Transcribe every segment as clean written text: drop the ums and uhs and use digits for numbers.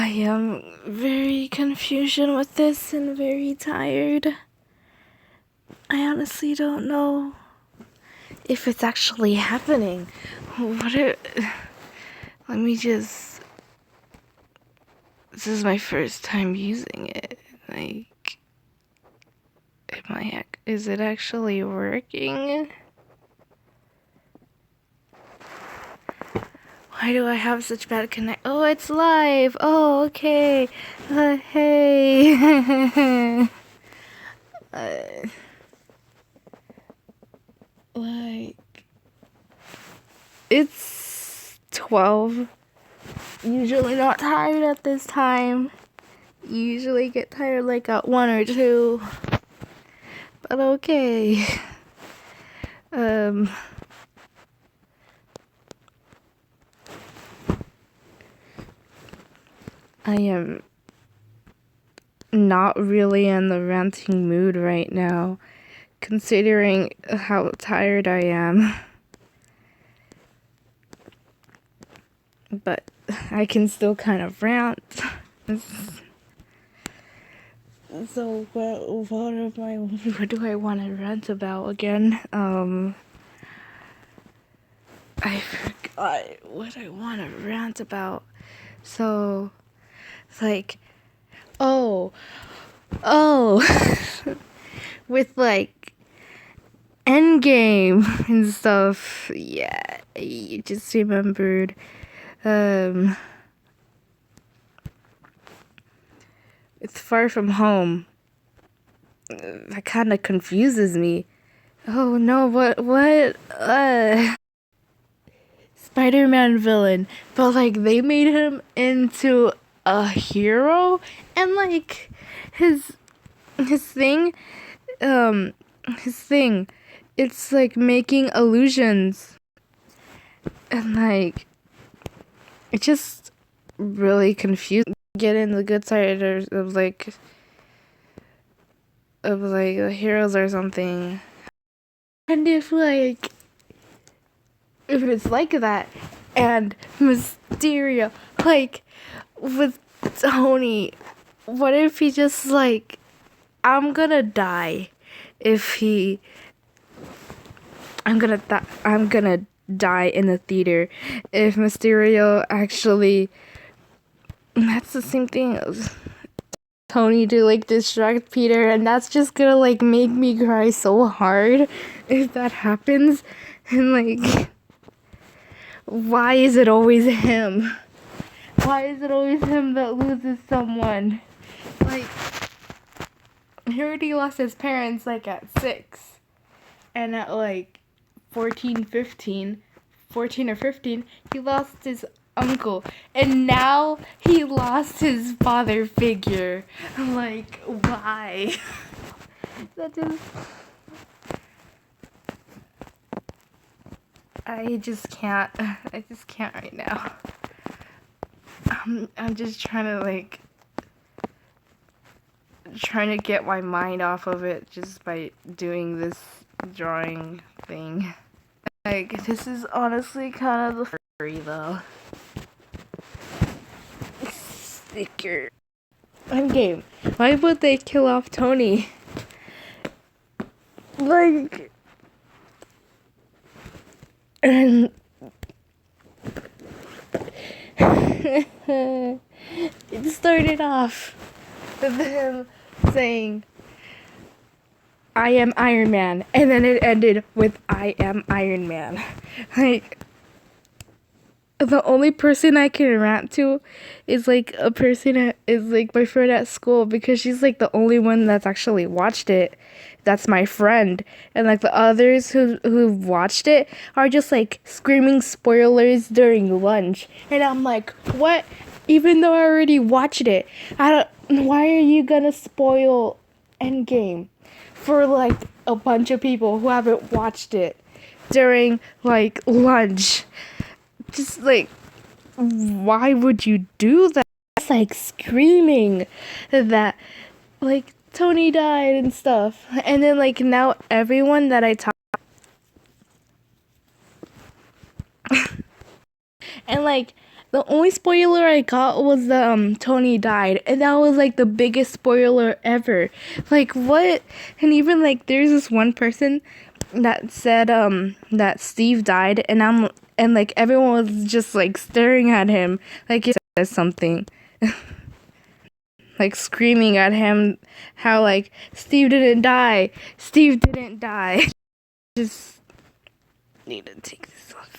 I am very confusion with this and very tired. I honestly don't know if it's actually happening. Let me just... This is my first time using it. Like, is it actually working? Why do I have such bad connect? Oh, it's live. Oh, okay. Hey. Like, it's 12. Usually not tired at this time. Usually get tired like at 1 or 2. But okay. I am not really in the ranting mood right now, considering how tired I am. But I can still kind of rant. So what do I want to rant about again? I forgot what I want to rant about. So, it's like, oh, with like ENDGAME and stuff. Yeah, you just remembered. It's Far From Home. That kind of confuses me. Oh no, what? Spider-Man villain, but like they made him into a hero, and like his thing, it's like making illusions, and like it just really confused. Get in the good side of like the heroes or something, and if it's like that, and Mysterio, like with Tony, what if he just like, I'm gonna die I'm gonna die in the theater if Mysterio actually... That's the same thing as Tony to like distract Peter, and that's just gonna like make me cry so hard if that happens. And like, why is it always him? Why is it always him that loses someone? Like, he already lost his parents like at 6, and at like 14 or 15, he lost his uncle, and now he lost his father figure. I'm like, why? I just can't right now. I'm just trying to get my mind off of it just by doing this drawing thing. Like, this is honestly kind of the furry though. Sticker. ENDGAME. Why would they kill off Tony? Like, and it started off with him saying, I am Iron Man, and then it ended with I am Iron Man. Like, the only person I can rant to is like a person is like my friend at school, because she's like the only one that's actually watched it. That's my friend. And like the others who've watched it are just like screaming spoilers during lunch. And I'm like, what? Even though I already watched it, why are you gonna spoil ENDGAME for like a bunch of people who haven't watched it during like lunch? Just like, why would you do that? It's like screaming that like Tony died and stuff, and then like now everyone that I talk and like The only spoiler I got was that Tony died, and that was like the biggest spoiler ever. Like what? And even like there's this one person that said that Steve died, and like everyone was just like staring at him like he says something. Like screaming at him how like Steve didn't die. Steve didn't die. Just need to take this off.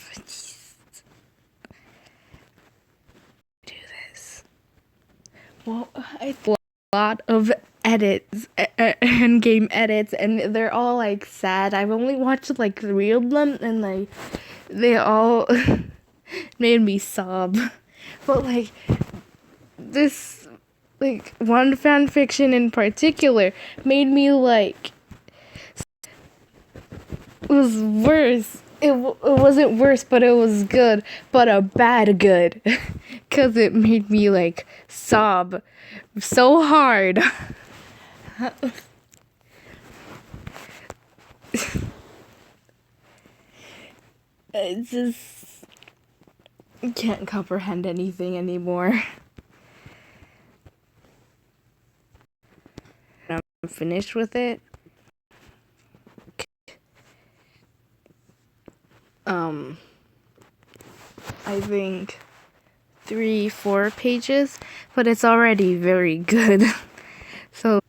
Do this. Well, I a lot of edits, endgame edits, and they're all like sad. I've only watched like 3 of them, and like they all made me sob. But like this, like one fan fiction in particular made me like it was worse. It wasn't worse, but it was good, but a bad good, cause it made me like sob so hard. It's just I can't comprehend anything anymore. I'm finished with it. I think 3-4 pages, but it's already very good. So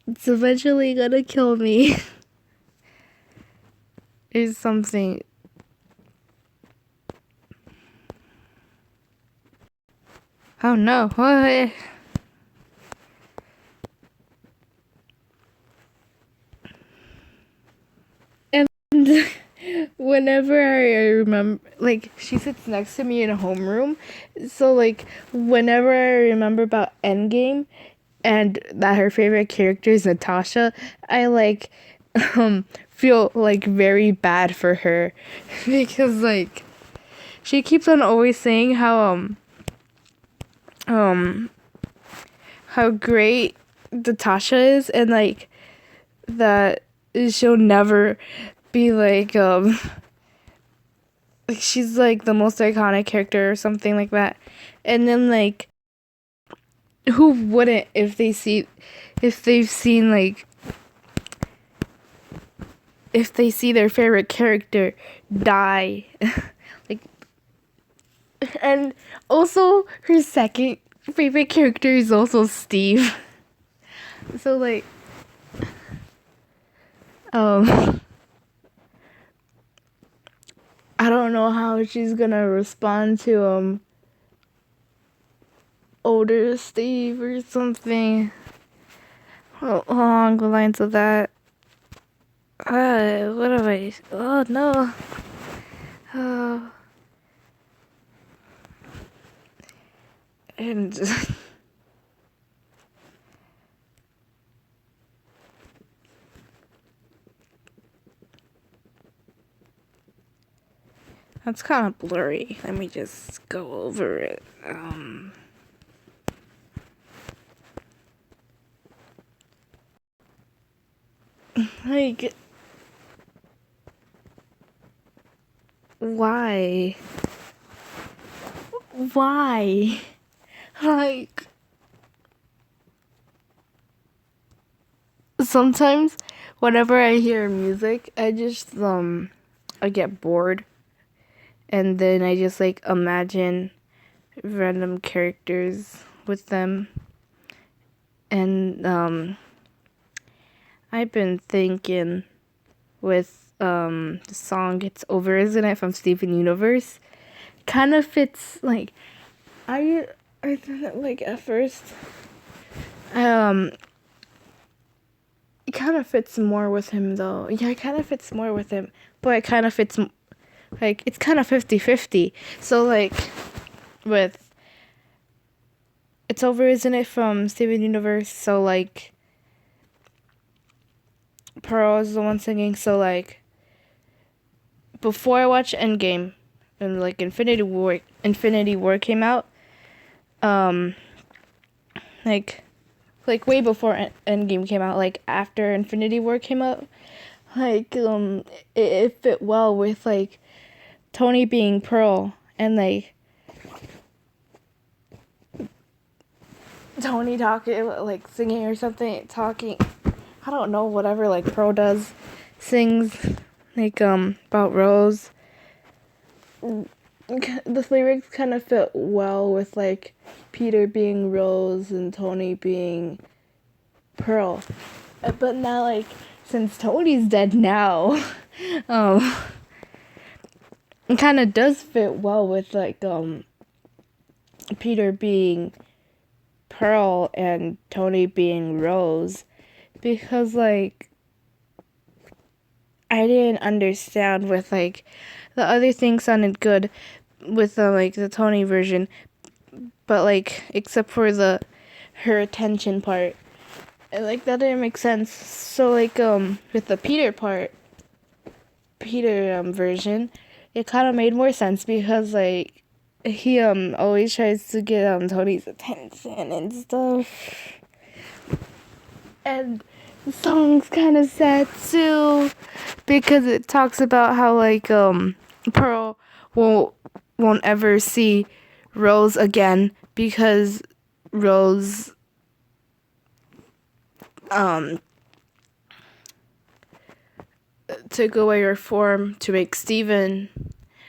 it's eventually gonna kill me. There's something. Oh no, what? And whenever I remember, like, she sits next to me in a homeroom, so like, whenever I remember about Endgame and that her favorite character is Natasha, I like feel like very bad for her because like she keeps on always saying how great Natasha is, and like that she'll never be like she's like the most iconic character or something like that. And then like who wouldn't if they've seen like if they see their favorite character die. Like, and also her second favorite character is also Steve. So like I don't know how she's gonna respond to older Steve or something along the lines of that. What have I? Oh no. Oh. And that's kind of blurry. Let me just go over it. Like, why? Why? Like, sometimes whenever I hear music, I just I get bored, and then I just like imagine random characters with them, and I've been thinking with the song "It's Over, Isn't It" from Steven Universe, kind of fits like I didn't like at first. It kind of fits more with him though. Yeah, it kind of fits more with him, but it kind of fits like it's kind of 50-50. So like with "It's Over, Isn't It" from Steven Universe, so like Pearl is the one singing, so like before I watched Endgame and like Infinity War came out, like way before Endgame came out, like after Infinity War came out, like it fit well with like Tony being Pearl and like Tony talking, like singing or something, talking. I don't know, whatever like Pearl does, sings like about Rose. The lyrics kind of fit well with like Peter being Rose and Tony being Pearl. But now, like, since Tony's dead now, it kind of does fit well with like Peter being Pearl and Tony being Rose, because like I didn't understand with like the other thing sounded good with like the Tony version, but like except for the her attention part, like that didn't make sense. So like with the Peter version, it kind of made more sense because like he always tries to get Tony's attention and stuff. And the song's kind of sad too because it talks about how like Pearl won't ever see Rose again because Rose took away her form to make Steven,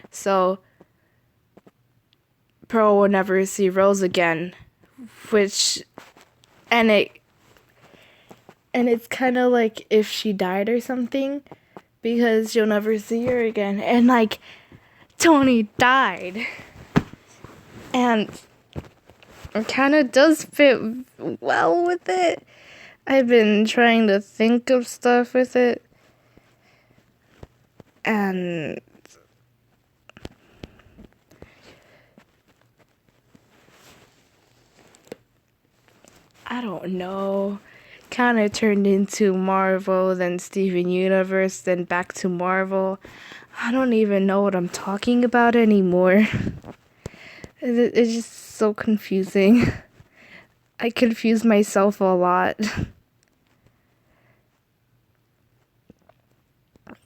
so Pearl will never see Rose again, and it's kind of like if she died or something, because you'll never see her again, and like Tony died, and it kind of does fit well with it. I've been trying to think of stuff with it, and I don't know, kind of turned into Marvel, then Steven Universe, then back to Marvel. I don't even know what I'm talking about anymore. It's just so confusing. I confuse myself a lot.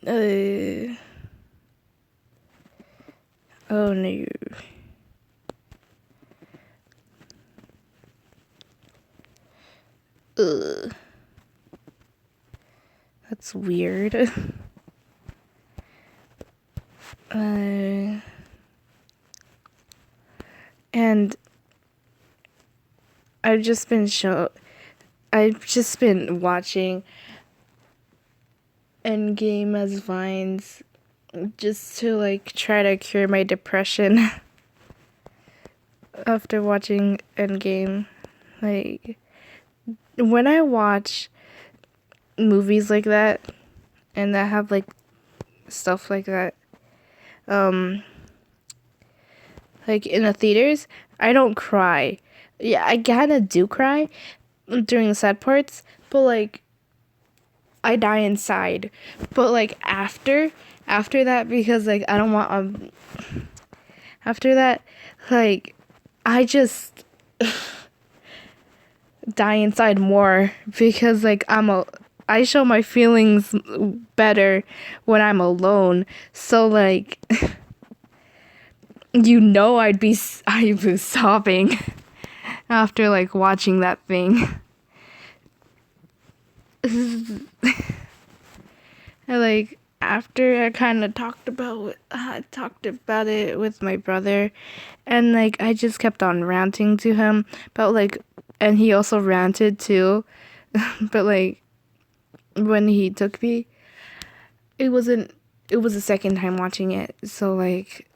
Oh no. That's weird. And I've just been watching ENDGAME as vines just to like try to cure my depression after watching ENDGAME. Like when I watch movies like that and that have like stuff like that, like in the theaters, I don't cry. Yeah, I kind of do cry during the sad parts, but like I die inside. But like after that, because like I don't want after that, like I just die inside more because like I show my feelings better when I'm alone. So like I'd be sobbing after like watching that thing. And like after I kind of talked about it with my brother, and like I just kept on ranting to him about like, and he also ranted too. But like when he took me, it was the second time watching it, so like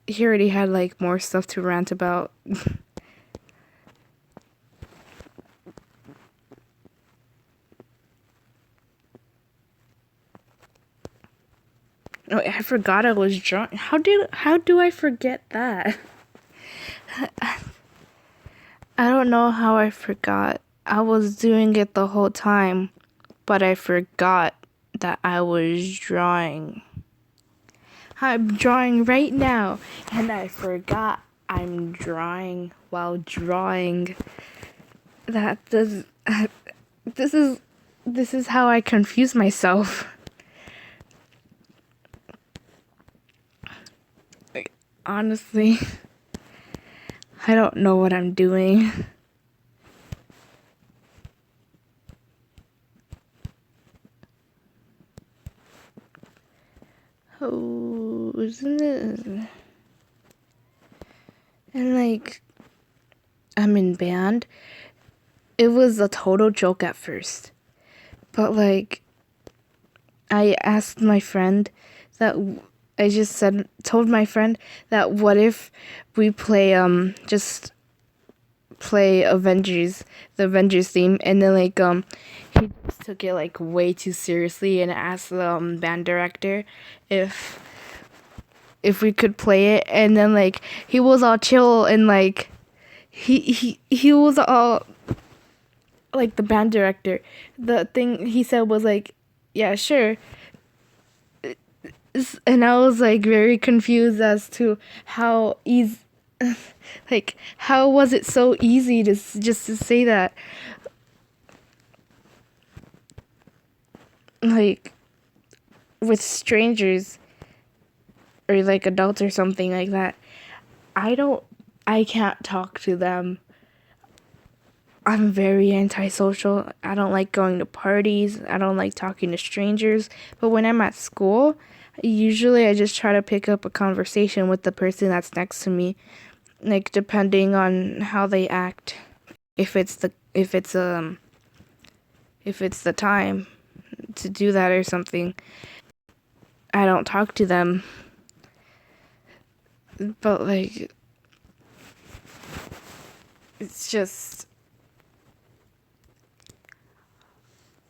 he already had like more stuff to rant about. Oh, I forgot I was drunk. How do I forget that? I don't know how I forgot. I was doing it the whole time, but I forgot that I was drawing. I'm drawing right now, and I forgot I'm drawing while drawing. This is how I confuse myself. Honestly, I don't know what I'm doing. Oh, isn't it? And like, I'm in band. It was a total joke at first, but like, I asked my friend that I just told my friend that what if we just play the Avengers theme, and then like he just took it like way too seriously and asked the band director if we could play it, and then like he was all chill and like he was all like the band director. The thing he said was like, yeah, sure. And I was like very confused as to how easy, like how was it so easy to just to say that, like with strangers or like adults or something like that. I can't talk to them. I'm very antisocial. I don't like going to parties. I don't like talking to strangers. But when I'm at school, usually I just try to pick up a conversation with the person that's next to me, like depending on how they act. If it's the time to do that or something, I don't talk to them. But like, it's just,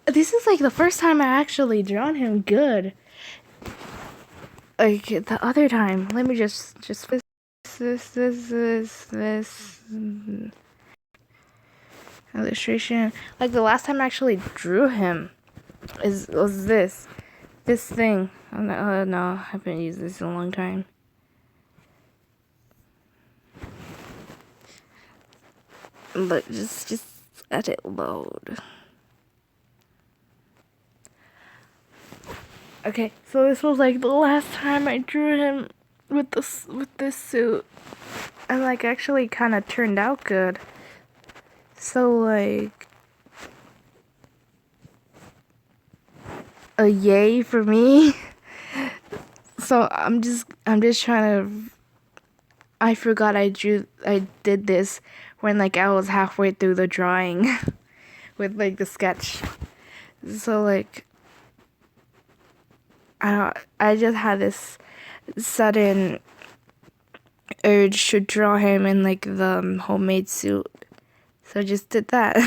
this is like the first time I actually drawn him good. Like the other time, let me just this illustration. Like the last time I actually drew him was this thing. No, I haven't used this in a long time. Look, just let it load. Okay, so this was like the last time I drew him with this suit, and like actually kind of turned out good. So like, a yay for me. So I'm just trying to. I forgot I did this when like I was halfway through the drawing with like the sketch. So like, I just had this sudden urge to draw him in like the homemade suit. So I just did that.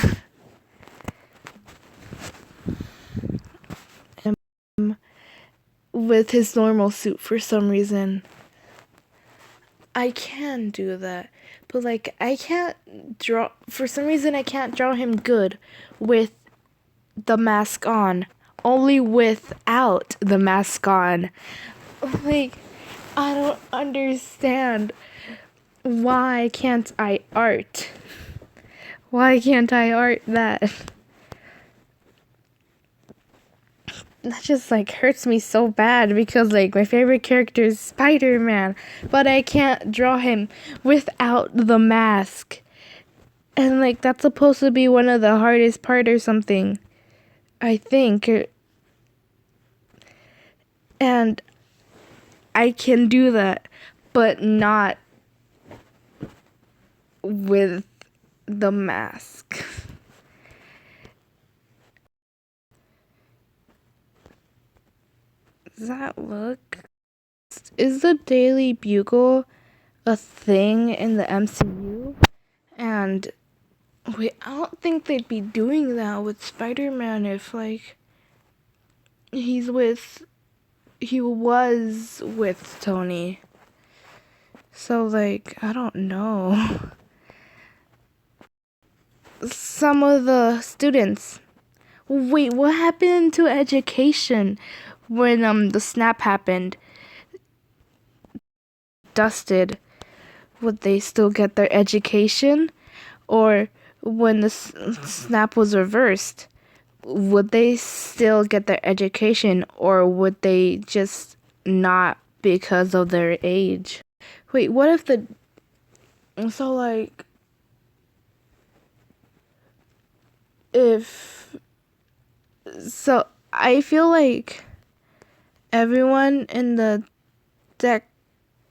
With his normal suit for some reason. I can do that, but like I can't draw, for some reason I can't draw him good with the mask on, only without the mask on. Like, I don't understand. Why can't I art? Why can't I art that? That just like hurts me so bad, because like my favorite character is Spider-Man, but I can't draw him without the mask. And like that's supposed to be one of the hardest part or something, I think. And I can do that, but not with the mask. Does that look? Is the Daily Bugle a thing in the MCU? And wait, I don't think they'd be doing that with Spider-Man if like he was with Tony. So like, I don't know. Some of the students. Wait, what happened to education when the snap happened? Dusted. Would they still get their education? Or when the snap was reversed, would they still get their education, or would they just not because of their age? Wait, what if the... So, like... If... So, I feel like everyone in the deck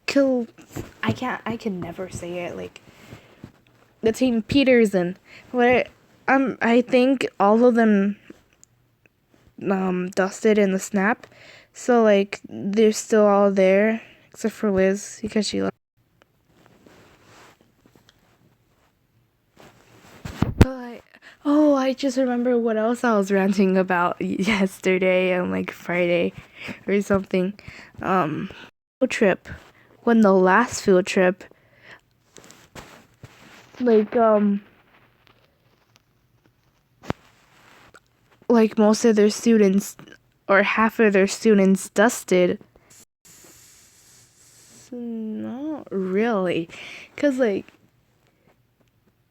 kill... I can never say it, like... The team Peterson. I think all of them dusted in the snap. So, like, they're still all there. Except for Liz, because she left. Oh, I just remember what else I was ranting about yesterday and like Friday or something. Field trip. When the last field trip, like most of their students or half of their students dusted. Not really, cause like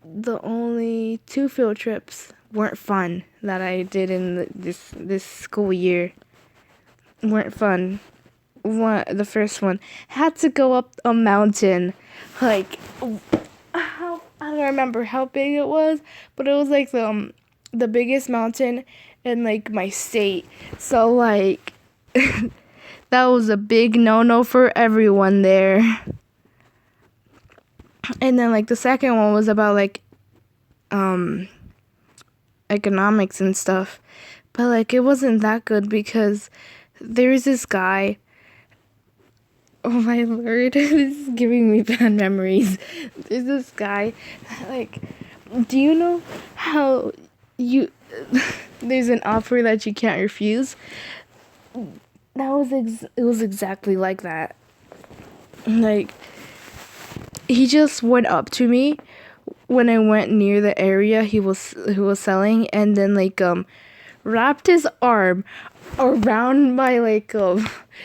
the only 2 field trips weren't fun that I did in this school year. Weren't fun. The first one had to go up a mountain, like I don't remember how big it was, but it was like the biggest mountain in like my state. So like that was a big no-no for everyone there. And then like the second one was about like economics and stuff, but like it wasn't that good because there's this guy. Oh my lord, this is giving me bad memories. There's this guy, like, do you know how there's an offer that you can't refuse? It was exactly like that. Like, he just went up to me when I went near the area he was selling, and then like wrapped his arm around my like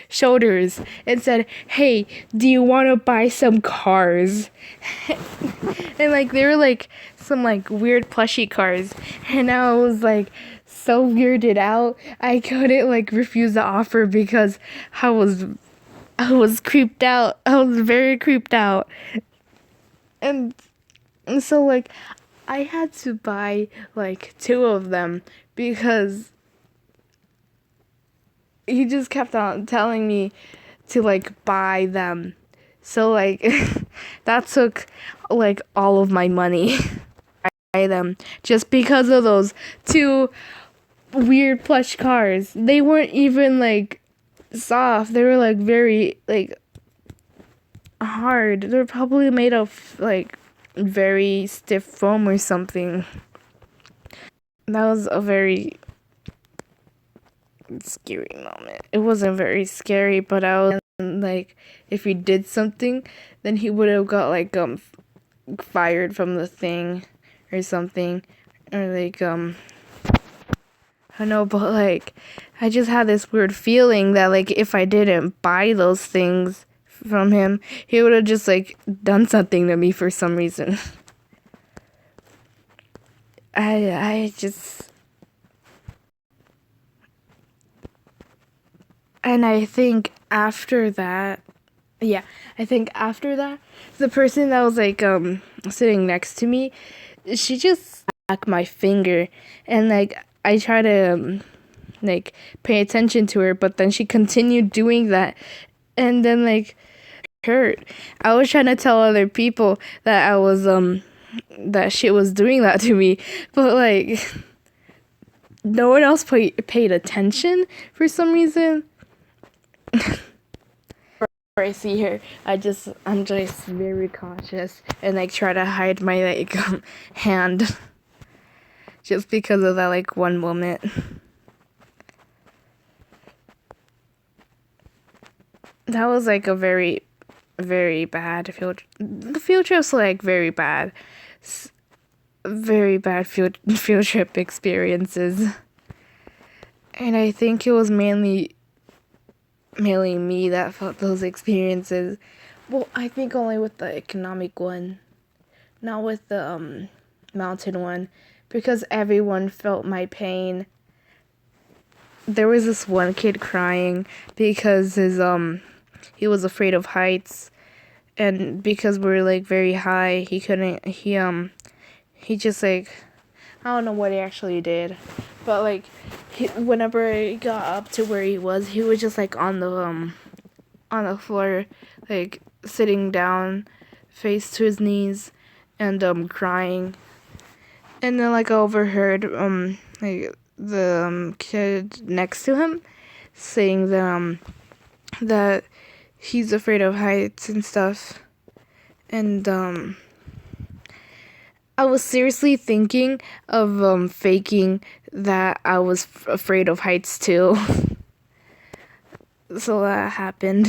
shoulders and said, "Hey, do you want to buy some cars?" And like they were like some like weird plushy cars, and I was like so weirded out. I couldn't like refuse the offer because I was creeped out. I was very creeped out. And so like I had to buy like 2 of them because he just kept on telling me to like buy them. So like that took like all of my money. Buy them just because of those 2 weird plush cars. They weren't even like soft. They were like very like hard. They're probably made of like very stiff foam or something. That was a very scary moment. It wasn't very scary, but I was like, if he did something, then he would have got like fired from the thing or something, or like I don't know, but like I just had this weird feeling that like if I didn't buy those things from him, he would have just like done something to me for some reason. I just, and I think after that, the person that was like sitting next to me, she just smacked my finger, and like I try to like pay attention to her, but then she continued doing that, and then like hurt. I was trying to tell other people that I was that she was doing that to me, but like no one else paid attention for some reason. I see her, I'm just very cautious and like try to hide my like hand just because of that like one moment. That was like a very, very bad field. The field trip's like very bad field trip experiences, and I think it was mainly me that felt those experiences. Well, I think only with the economic one, not with the mountain one, because everyone felt my pain. There was this one kid crying because he was afraid of heights, and because we're like very high, he couldn't. He just like, I don't know what he actually did, but like whenever he got up to where he was just like on the floor, like sitting down, face to his knees, and crying. And then like I overheard like the kid next to him saying that he's afraid of heights and stuff. And I was seriously thinking of faking that I was afraid of heights too. So that happened.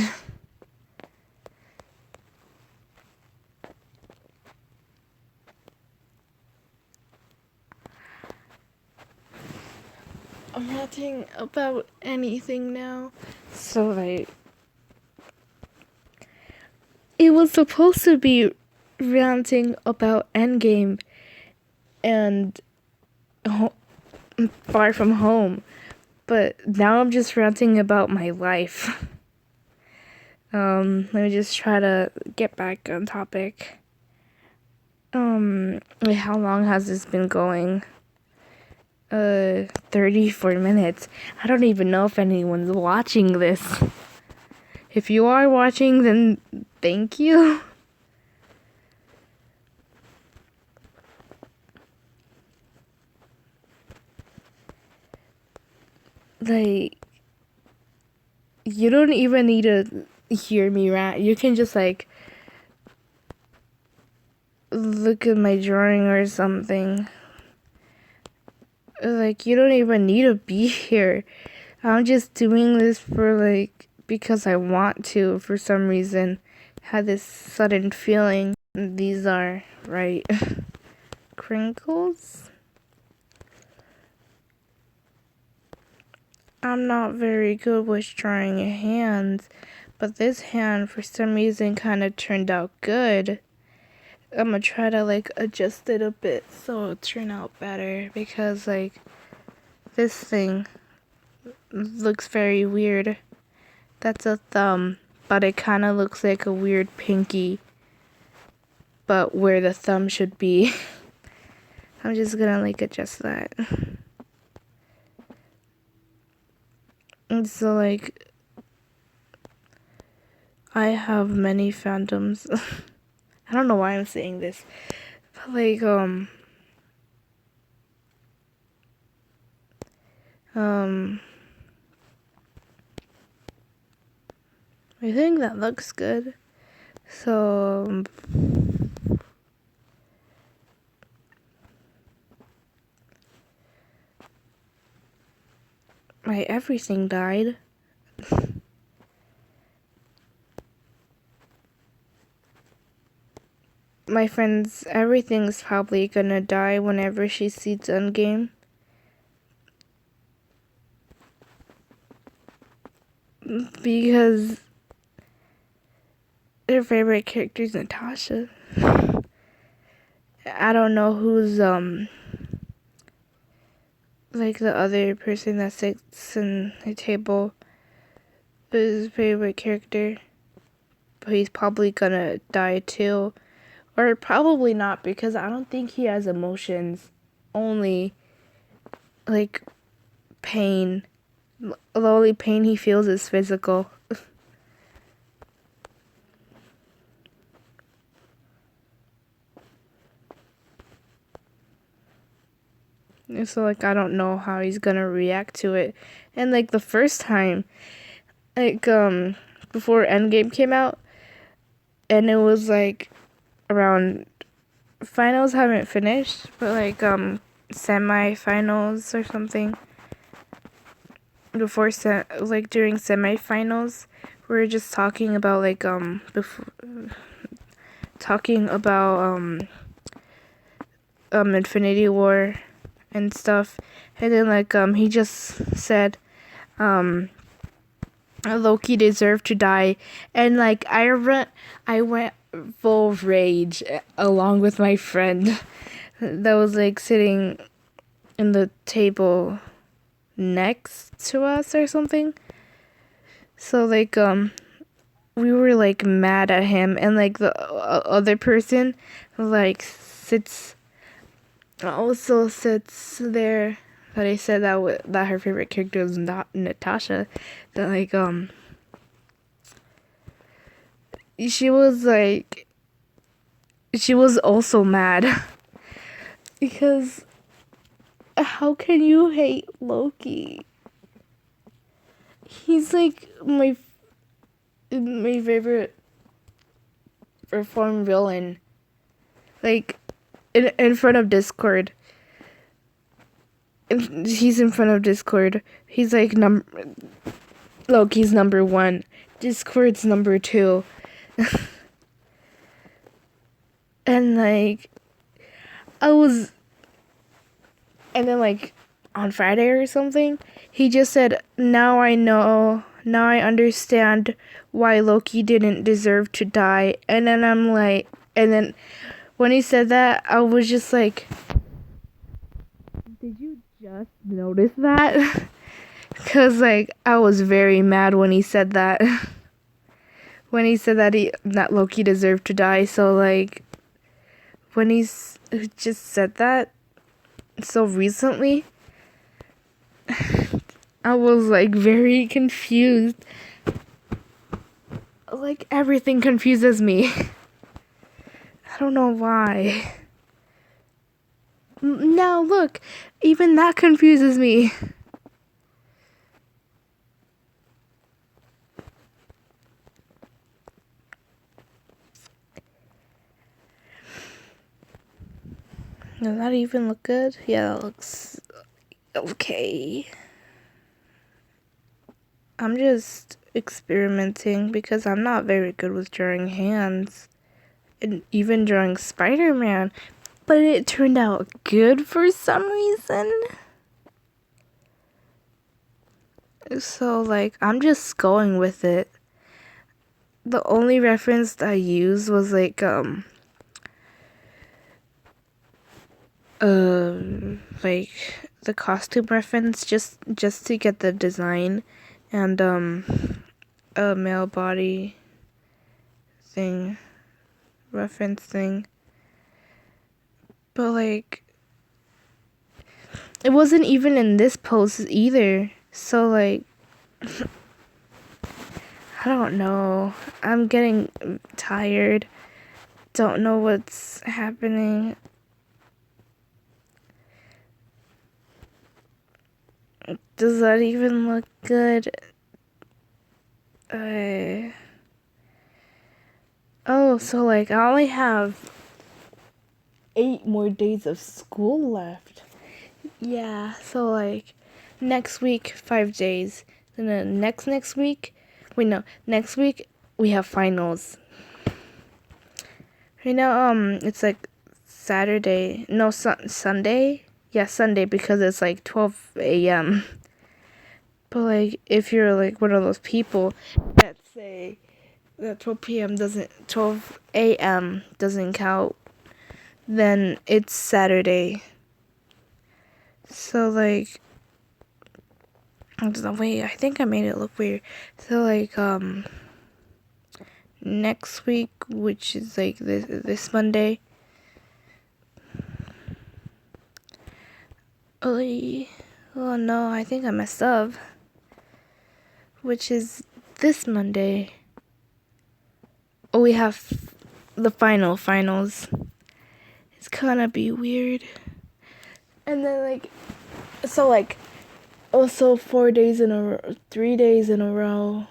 I'm ranting about anything now. So like, it was supposed to be ranting about Endgame and Far From Home, but now I'm just ranting about my life. Let me just try to get back on topic. Wait, how long has this been going? 34 minutes. I don't even know if anyone's watching this. If you are watching, then thank you. Like, you don't even need to hear me rant. You can just like look at my drawing or something. Like, you don't even need to be here. I'm just doing this for like because I want to for some reason. Had this sudden feeling. These are right crinkles. I'm not very good with drawing hands, but this hand for some reason kind of turned out good. I'm gonna try to like adjust it a bit so it'll turn out better, because like this thing looks very weird. That's a thumb, but it kind of looks like a weird pinky, but where the thumb should be. I'm just gonna like adjust that. And so like, I have many phantoms. I don't know why I'm saying this, but like I think that looks good. So my everything died. My friend's everything's probably gonna die whenever she sees Endgame. Because their favorite character is Natasha. I don't know who's like the other person that sits in the table is his favorite character. But he's probably gonna die too. Or probably not, because I don't think he has emotions. Only like pain. The only pain he feels is physical. So like, I don't know how he's gonna react to it. And like the first time, like before Endgame came out, and it was like around, finals haven't finished, but like semi-finals or something. Before like during semi-finals, we were just talking about like Infinity War and stuff, and then like he just said Loki deserved to die, and like I went full rage along with my friend that was like sitting in the table next to us or something. So like we were like mad at him, and like the other person like also sits there. But I said that that her favorite character was not Natasha. That like she was also mad because how can you hate Loki? He's like my favorite reformed villain. Like in front of Discord. He's in front of Discord. He's like Loki's number 1. Discord's number 2. And like and then like on Friday or something, he just said, now I understand why Loki didn't deserve to die. And then and then when he said that, I was just like, did you just notice that? Because like I was very mad when he said that. When he said that Loki deserved to die. So like when he's just said that so recently, I was like very confused. Like everything confuses me. I don't know why. Now look, even that confuses me. Does that even look good? Yeah, that looks okay. I'm just experimenting because I'm not very good with drawing hands. And even drawing Spider-Man. But it turned out good for some reason. So like I'm just going with it. The only reference that I used was like the costume reference just to get the design and a male body thing reference thing. But like it wasn't even in this post either. So like I don't know. I'm getting tired. Don't know what's happening. Does that even look good? Oh, so like I only have 8 more days of school left. Yeah, so like next week 5 days. Then the next week, next week we have finals. Right now it's like Saturday. No, Sunday. Yeah, Sunday because it's like 12 a.m. But like if you're like one of those people that say that 12 a.m. doesn't count, then it's Saturday. So like wait, I think I made it look weird. So like next week, which is like this Monday. Oh no, I think I messed up. Which is this Monday. Oh, we have the finals. It's gonna be weird. And then like, so like, also 4 days in a row, 3 days in a row,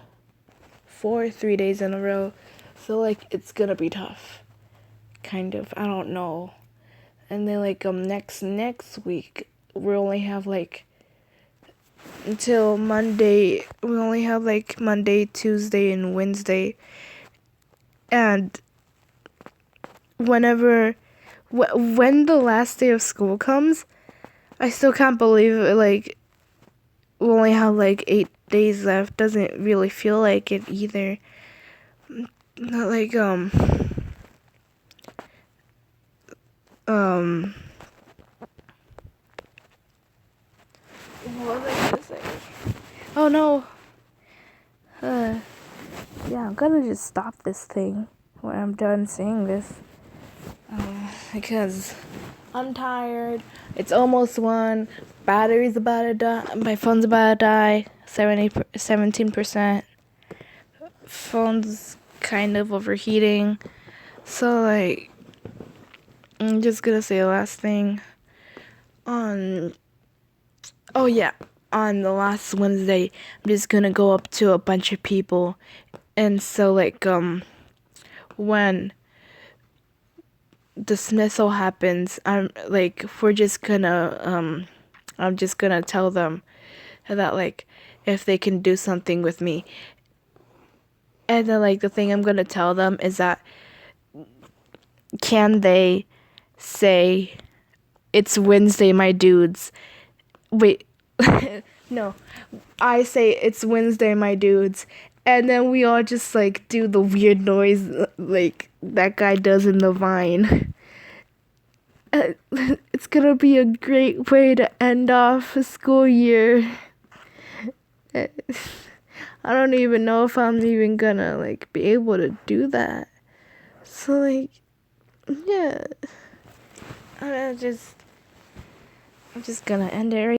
3 days in a row. So like, it's gonna be tough. Kind of, I don't know. And then like next week, we only have like until Monday. We only have like Monday, Tuesday, and Wednesday. And when the last day of school comes, I still can't believe it. Like we only have like 8 days left. Doesn't really feel like it either. Not like what was I gonna say? Oh no. Yeah, yeah, I'm gonna just stop this thing when I'm done saying this. Because I'm tired. It's almost 1. Battery's about to die. My phone's about to die. 17%. Phone's kind of overheating. So, like, I'm just gonna say the last thing. On the last Wednesday, I'm just gonna go up to a bunch of people. And so, like, when dismissal happens, I'm just gonna tell them that, like, if they can do something with me. And then, like, the thing I'm gonna tell them is that, can they say, "It's Wednesday, my dudes"? Wait, no. I say, "It's Wednesday, my dudes." And then we all just, like, do the weird noise like that guy does in the Vine. It's gonna be a great way to end off a school year. I don't even know if I'm even gonna, like, be able to do that. So, like, yeah. I'm just gonna end it right